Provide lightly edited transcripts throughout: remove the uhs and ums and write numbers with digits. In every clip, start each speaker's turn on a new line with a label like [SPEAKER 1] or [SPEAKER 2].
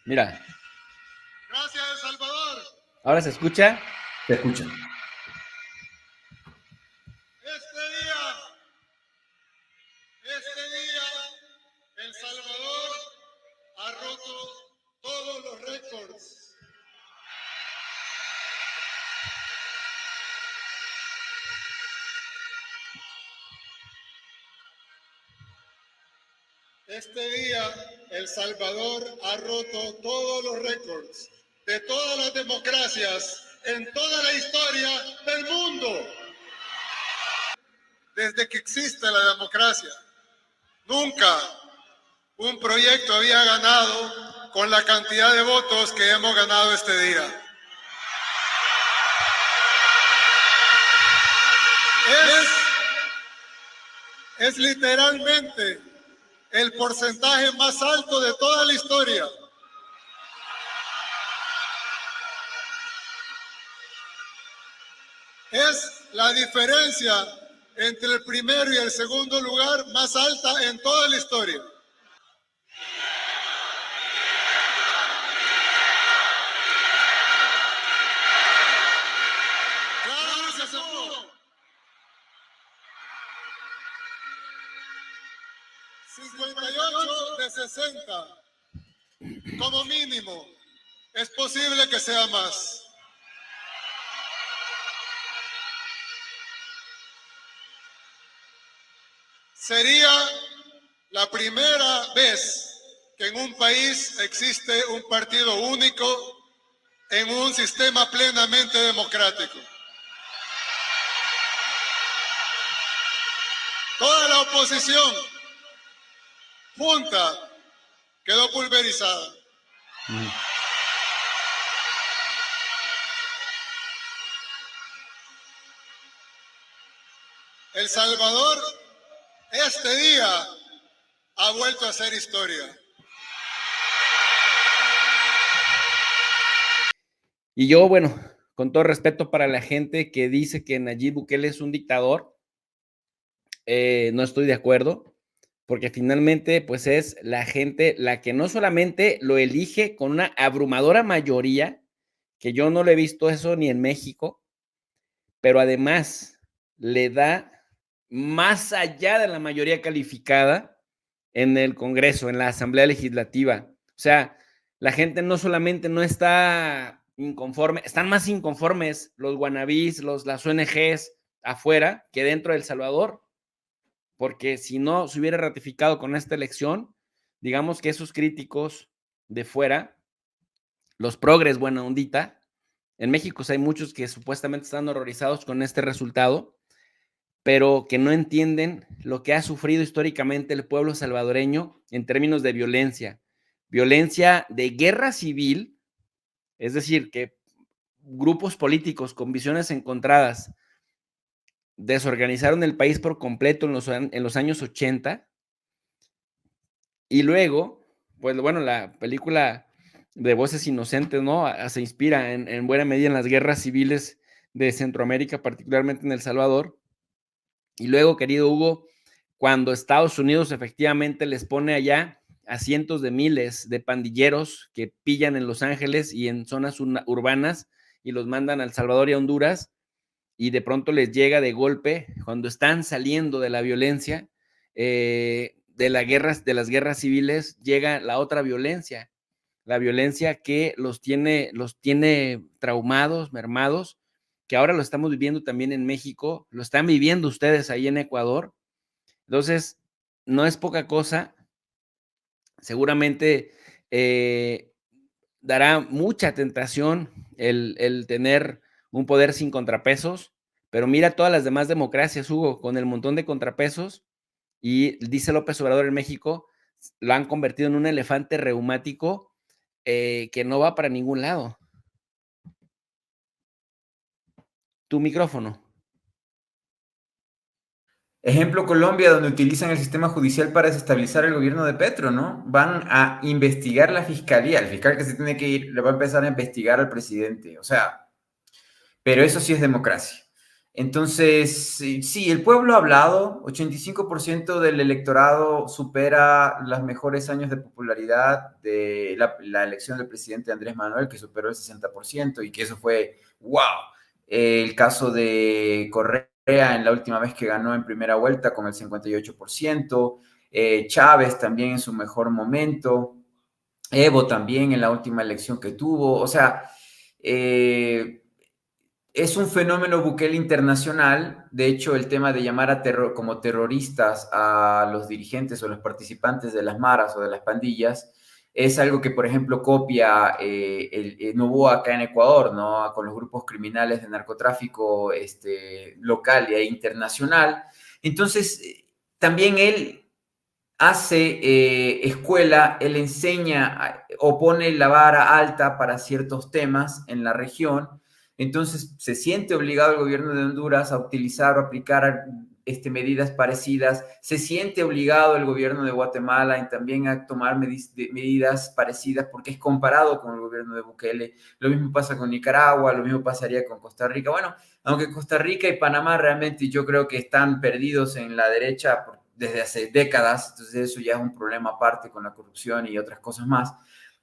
[SPEAKER 1] Mira,
[SPEAKER 2] Gracias, El Salvador.
[SPEAKER 1] ¿ahora se escucha?
[SPEAKER 3] Se escucha.
[SPEAKER 2] Este día, El Salvador ha roto todos los récords. Este día, El Salvador ha roto todos los récords de todas las democracias en toda la historia del mundo. Desde que existe la democracia, nunca un proyecto había ganado con la cantidad de votos que hemos ganado este día. Es literalmente el porcentaje más alto de toda la historia. Es la diferencia entre el primero y el segundo lugar más alta en toda la historia. Claro que se pudo. 58 de 60, como mínimo. Es posible que sea más. Sería la primera vez que en un país existe un partido único en un sistema plenamente democrático. Toda la oposición junta quedó pulverizada. El Salvador, este día, ha vuelto a hacer historia.
[SPEAKER 1] Y yo, bueno, con todo respeto para la gente que dice que Nayib Bukele es un dictador, no estoy de acuerdo, porque finalmente, pues es la gente la que no solamente lo elige con una abrumadora mayoría, que yo no lo he visto eso ni en México, pero además le da más allá de la mayoría calificada en el Congreso, en la Asamblea Legislativa. O sea, la gente no solamente no está inconforme, están más inconformes los wannabis, las ONGs afuera que dentro de El Salvador, porque si no se hubiera ratificado con esta elección, digamos que esos críticos de fuera, los progres buena ondita, en México hay muchos que supuestamente están horrorizados con este resultado, pero que no entienden lo que ha sufrido históricamente el pueblo salvadoreño en términos de violencia. Violencia de guerra civil, es decir, que grupos políticos con visiones encontradas desorganizaron el país por completo en los años 80 y luego, pues bueno, la película de Voces Inocentes, ¿no? Se inspira en buena medida en las guerras civiles de Centroamérica, particularmente en El Salvador. Y luego, querido Hugo, cuando Estados Unidos efectivamente les pone allá a cientos de miles de pandilleros que pillan en Los Ángeles y en zonas urbanas y los mandan a El Salvador y a Honduras, y de pronto les llega de golpe, cuando están saliendo de la violencia, de las guerras civiles, llega la otra violencia, la violencia que los tiene traumados, mermados, que ahora lo estamos viviendo también en México, lo están viviendo ustedes ahí en Ecuador. Entonces, no es poca cosa, seguramente dará mucha tentación el tener un poder sin contrapesos, pero mira todas las demás democracias, Hugo, con el montón de contrapesos, y dice López Obrador en México, lo han convertido en un elefante reumático que no va para ningún lado. Tu micrófono.
[SPEAKER 3] Ejemplo, Colombia, donde utilizan el sistema judicial para desestabilizar el gobierno de Petro, ¿no? Van a investigar la fiscalía, el fiscal que se tiene que ir le va a empezar a investigar al presidente, o sea, pero eso sí es democracia. Entonces, sí, el pueblo ha hablado, 85% del electorado supera los mejores años de popularidad de la elección del presidente Andrés Manuel, que superó el 60%, y que eso fue, wow. El caso de Correa en la última vez que ganó en primera vuelta con el 58%, Chávez también en su mejor momento, Evo también en la última elección que tuvo, o sea, es un fenómeno Bukele internacional. De hecho, el tema de llamar como terroristas a los dirigentes o los participantes de las maras o de las pandillas es algo que, por ejemplo, copia el Novoa acá en Ecuador, ¿no? Con los grupos criminales de narcotráfico local e internacional. Entonces, también él hace escuela, él enseña o pone la vara alta para ciertos temas en la región. Entonces se siente obligado el gobierno de Honduras a utilizar o aplicar medidas parecidas, se siente obligado el gobierno de Guatemala en también a tomar medidas parecidas porque es comparado con el gobierno de Bukele. Lo mismo pasa con Nicaragua, lo mismo pasaría con Costa Rica. Bueno, aunque Costa Rica y Panamá realmente yo creo que están perdidos en la derecha desde hace décadas, entonces eso ya es un problema aparte con la corrupción y otras cosas más,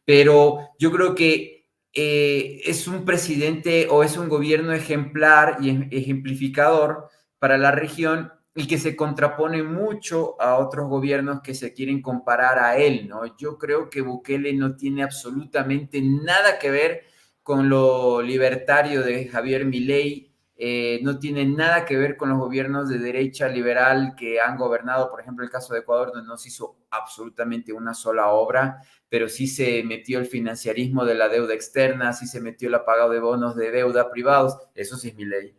[SPEAKER 3] pero yo creo que es un presidente o es un gobierno ejemplar y ejemplificador para la región y que se contrapone mucho a otros gobiernos que se quieren comparar a él, ¿no? Yo creo que Bukele no tiene absolutamente nada que ver con lo libertario de Javier Milei, no tiene nada que ver con los gobiernos de derecha liberal que han gobernado, por ejemplo, el caso de Ecuador, donde no se hizo absolutamente una sola obra, pero sí se metió el financiarismo de la deuda externa, sí se metió el apagado de bonos de deuda privados, eso sí es Milei.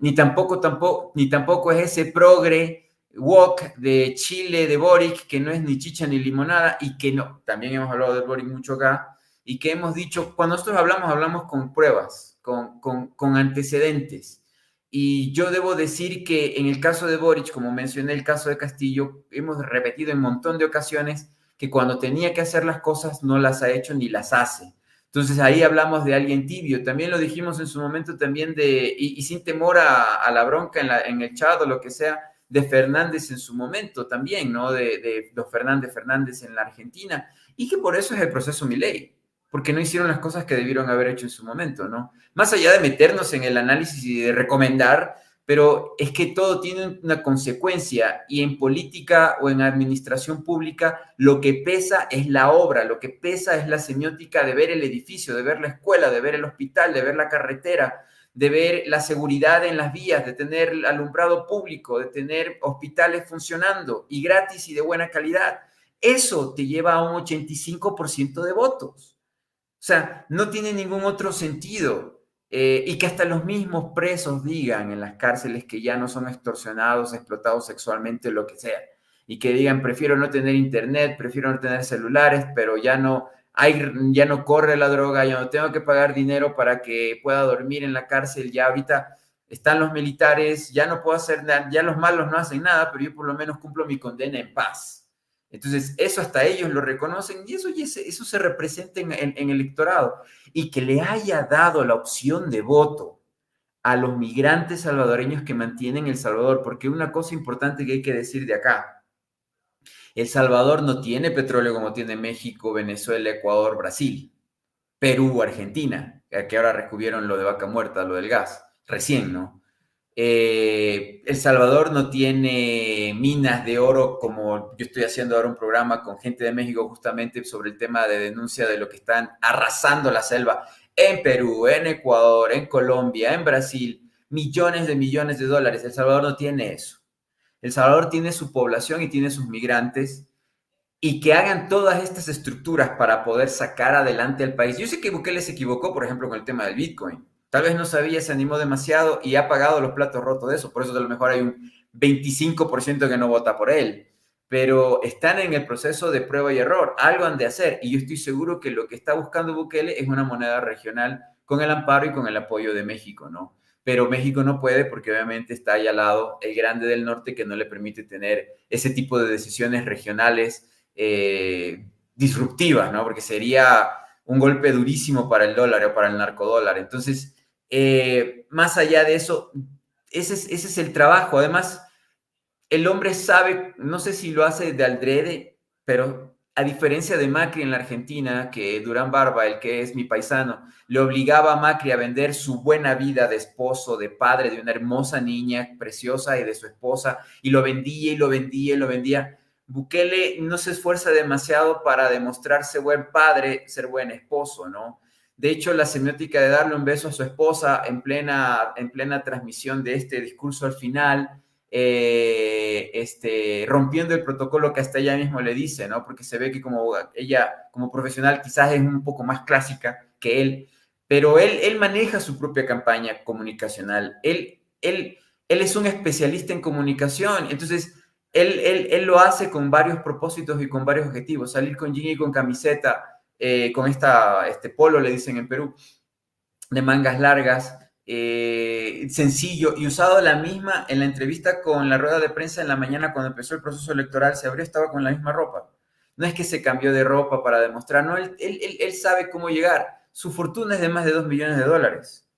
[SPEAKER 3] Ni tampoco es ese progre woke de Chile, de Boric, que no es ni chicha ni limonada, y que no, también hemos hablado de Boric mucho acá, y que hemos dicho, cuando nosotros hablamos con pruebas, con antecedentes. Y yo debo decir que en el caso de Boric, como mencioné el caso de Castillo, hemos repetido en un montón de ocasiones que cuando tenía que hacer las cosas no las ha hecho ni las hace. Entonces ahí hablamos de alguien tibio. También lo dijimos en su momento también y sin temor a la bronca en el chat o lo que sea, de Fernández en su momento también, ¿no? De los Fernández en la Argentina. Y que por eso es el proceso Milei, porque no hicieron las cosas que debieron haber hecho en su momento, ¿no? Más allá de meternos en el análisis y de recomendar, pero es que todo tiene una consecuencia y en política o en administración pública lo que pesa es la obra, lo que pesa es la semiótica de ver el edificio, de ver la escuela, de ver el hospital, de ver la carretera, de ver la seguridad en las vías, de tener alumbrado público, de tener hospitales funcionando y gratis y de buena calidad. Eso te lleva a un 85% de votos. O sea, no tiene ningún otro sentido. Y que hasta los mismos presos digan en las cárceles que ya no son extorsionados, explotados sexualmente, lo que sea. Y que digan, prefiero no tener internet, prefiero no tener celulares, pero ya no corre la droga, ya no tengo que pagar dinero para que pueda dormir en la cárcel, ya ahorita están los militares, ya no puedo hacer nada, ya los malos no hacen nada, pero yo por lo menos cumplo mi condena en paz. Entonces, eso hasta ellos lo reconocen y eso se representa en el electorado. Y que le haya dado la opción de voto a los migrantes salvadoreños que mantienen El Salvador, porque una cosa importante que hay que decir de acá, El Salvador no tiene petróleo como tiene México, Venezuela, Ecuador, Brasil, Perú, Argentina, que ahora descubrieron lo de Vaca Muerta, lo del gas, recién, ¿no? El Salvador no tiene minas de oro como yo estoy haciendo ahora un programa con gente de México justamente sobre el tema de denuncia de lo que están arrasando la selva en Perú, en Ecuador, en Colombia, en Brasil, millones de dólares. El Salvador no tiene eso. El Salvador tiene su población y tiene sus migrantes y que hagan todas estas estructuras para poder sacar adelante al país. Yo sé que Bukele se equivocó, por ejemplo, con el tema del Bitcoin. Tal vez no sabía, se animó demasiado y ha pagado los platos rotos de eso. Por eso a lo mejor hay un 25% que no vota por él. Pero están en el proceso de prueba y error. Algo han de hacer. Y yo estoy seguro que lo que está buscando Bukele es una moneda regional con el amparo y con el apoyo de México, ¿no? Pero México no puede porque obviamente está ahí al lado el grande del norte que no le permite tener ese tipo de decisiones regionales disruptivas, ¿no? Porque sería un golpe durísimo para el dólar o para el narcodólar. Entonces, Más allá de eso, ese es el trabajo. Además, el hombre sabe, no sé si lo hace de aldrede, pero a diferencia de Macri en la Argentina, que Durán Barba, el que es mi paisano, le obligaba a Macri a vender su buena vida de esposo, de padre, de una hermosa niña preciosa y de su esposa, y lo vendía y lo vendía y lo vendía. Bukele no se esfuerza demasiado para demostrarse buen padre, ser buen esposo, ¿no? De hecho, la semiótica de darle un beso a su esposa en plena transmisión de este discurso al final, rompiendo el protocolo que hasta ella mismo le dice, ¿no? Porque se ve que como ella, como profesional, quizás es un poco más clásica que él, pero él maneja su propia campaña comunicacional. Él es un especialista en comunicación, entonces él lo hace con varios propósitos y con varios objetivos. Salir con jean y con camiseta, con este polo, le dicen en Perú, de mangas largas, sencillo y usado la misma en la entrevista con la rueda de prensa en la mañana cuando empezó el proceso electoral, se abrió, estaba con la misma ropa. No es que se cambió de ropa para demostrar, no, él sabe cómo llegar. Su fortuna es de más de 2 millones de dólares.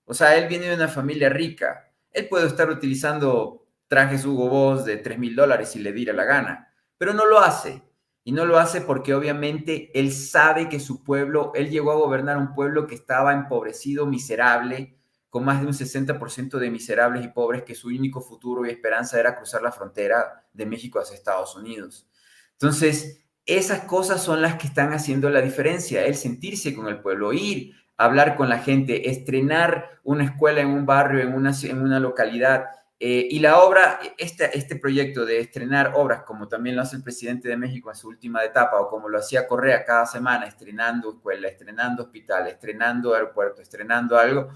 [SPEAKER 3] O sea, él viene de una familia rica. Él puede estar utilizando trajes Hugo Boss de $3,000 si le diera la gana, pero no lo hace. Y no lo hace porque obviamente él sabe que su pueblo, él llegó a gobernar un pueblo que estaba empobrecido, miserable, con más de un 60% de miserables y pobres, que su único futuro y esperanza era cruzar la frontera de México hacia Estados Unidos. Entonces, esas cosas son las que están haciendo la diferencia, el sentirse con el pueblo, ir, hablar con la gente, estrenar una escuela en un barrio, en una localidad. Y la obra, este proyecto de estrenar obras, como también lo hace el presidente de México en su última etapa, o como lo hacía Correa cada semana, estrenando escuela, estrenando hospital, estrenando aeropuerto, estrenando algo,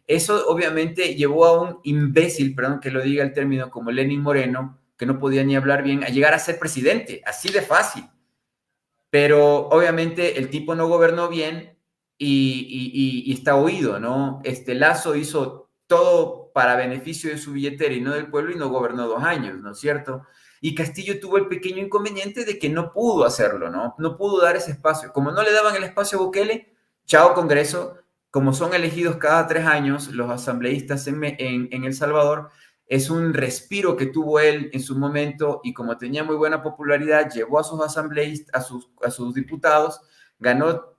[SPEAKER 3] eso obviamente llevó a un imbécil, perdón que lo diga el término, como Lenin Moreno, que no podía ni hablar bien, a llegar a ser presidente, así de fácil. Pero obviamente el tipo no gobernó bien y está oído, ¿no? Lazo hizo todo para beneficio de su billetera y no del pueblo y no gobernó 2 años, ¿no es cierto? Y Castillo tuvo el pequeño inconveniente de que no pudo hacerlo, ¿no? No pudo dar ese espacio. Como no le daban el espacio a Bukele, chao Congreso, como son elegidos cada 3 años los asambleístas en El Salvador, es un respiro que tuvo él en su momento y como tenía muy buena popularidad, llevó a sus asambleístas, a sus diputados, ganó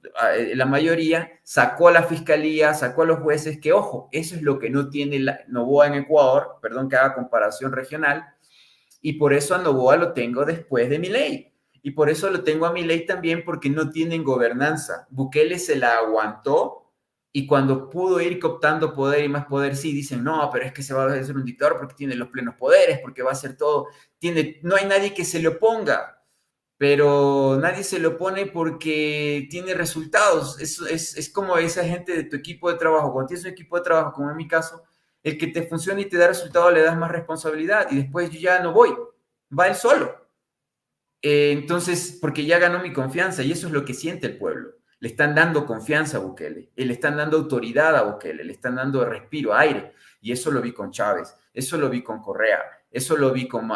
[SPEAKER 3] la mayoría, sacó a la fiscalía, sacó a los jueces, que ojo, eso es lo que no tiene Noboa en Ecuador, perdón que haga comparación regional, y por eso a Noboa lo tengo después de Milei. Y por eso lo tengo a Milei también porque no tienen gobernanza. Bukele se la aguantó y cuando pudo ir cooptando poder y más poder, sí, dicen, no, pero es que se va a hacer un dictador porque tiene los plenos poderes, porque va a hacer todo. No hay nadie que se le oponga, pero nadie se le opone porque tiene resultados. Es como esa gente de tu equipo de trabajo. Cuando tienes un equipo de trabajo, como en mi caso, el que te funciona y te da resultados le das más responsabilidad y después yo ya no voy, va él solo. Entonces, porque ya ganó mi confianza y eso es lo que siente el pueblo. Le están dando confianza a Bukele, le están dando autoridad a Bukele, le están dando respiro, aire. Y eso lo vi con Chávez, eso lo vi con Correa, eso lo vi con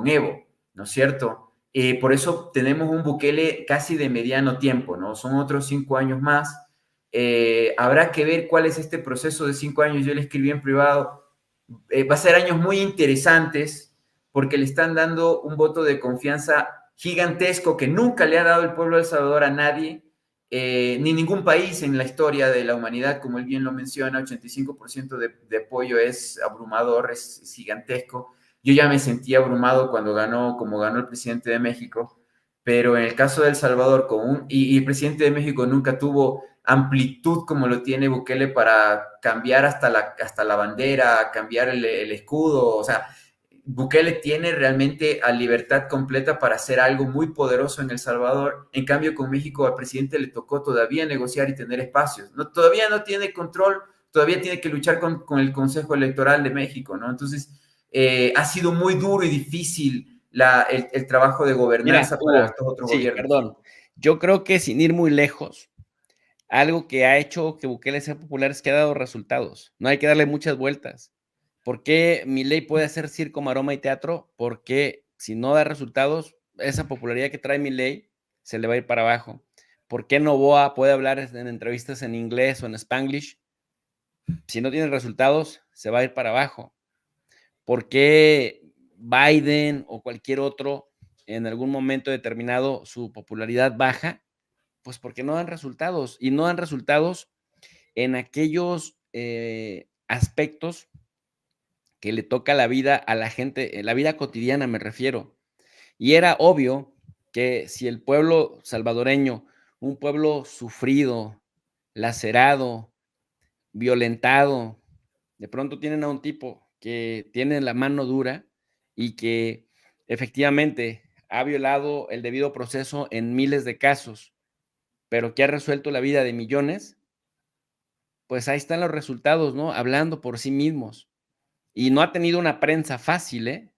[SPEAKER 3] Evo, ¿no es cierto? Por eso tenemos un Bukele casi de mediano tiempo, ¿no? Son otros 5 años más. Habrá que ver cuál es este proceso de 5 años. Yo le escribí en privado. Va a ser años muy interesantes porque le están dando un voto de confianza gigantesco que nunca le ha dado el pueblo de El Salvador a nadie, ni ningún país en la historia de la humanidad, como él bien lo menciona, 85% de apoyo es abrumador, es gigantesco. Yo ya me sentí abrumado como ganó el presidente de México, pero en el caso de El Salvador, y el presidente de México nunca tuvo amplitud como lo tiene Bukele para cambiar hasta la bandera, cambiar el escudo, o sea, Bukele tiene realmente a libertad completa para hacer algo muy poderoso en El Salvador. En cambio, con México al presidente le tocó todavía negociar y tener espacios. Todavía no tiene control, todavía tiene que luchar con el Consejo Electoral de México, ¿no? Entonces, ha sido muy duro y difícil el trabajo de gobernanza para estos otros
[SPEAKER 1] sí,
[SPEAKER 3] gobiernos.
[SPEAKER 1] Perdón. Yo creo que sin ir muy lejos, algo que ha hecho que Bukele sea popular es que ha dado resultados. No hay que darle muchas vueltas. ¿Por qué Milei puede hacer circo, maroma y teatro? Porque si no da resultados, esa popularidad que trae Milei se le va a ir para abajo. ¿Por qué Noboa puede hablar en entrevistas en inglés o en Spanglish? si no tiene resultados, se va a ir para abajo. ¿Por qué Biden o cualquier otro en algún momento determinado su popularidad baja? Pues porque no dan resultados y no dan resultados en aquellos aspectos que le toca la vida a la gente, la vida cotidiana me refiero. Y era obvio que si el pueblo salvadoreño, un pueblo sufrido, lacerado, violentado, de pronto tienen a un tipo que tiene la mano dura y que efectivamente ha violado el debido proceso en miles de casos, pero que ha resuelto la vida de millones, pues ahí están los resultados, ¿no? Hablando por sí mismos. Y no ha tenido una prensa fácil, ¿eh?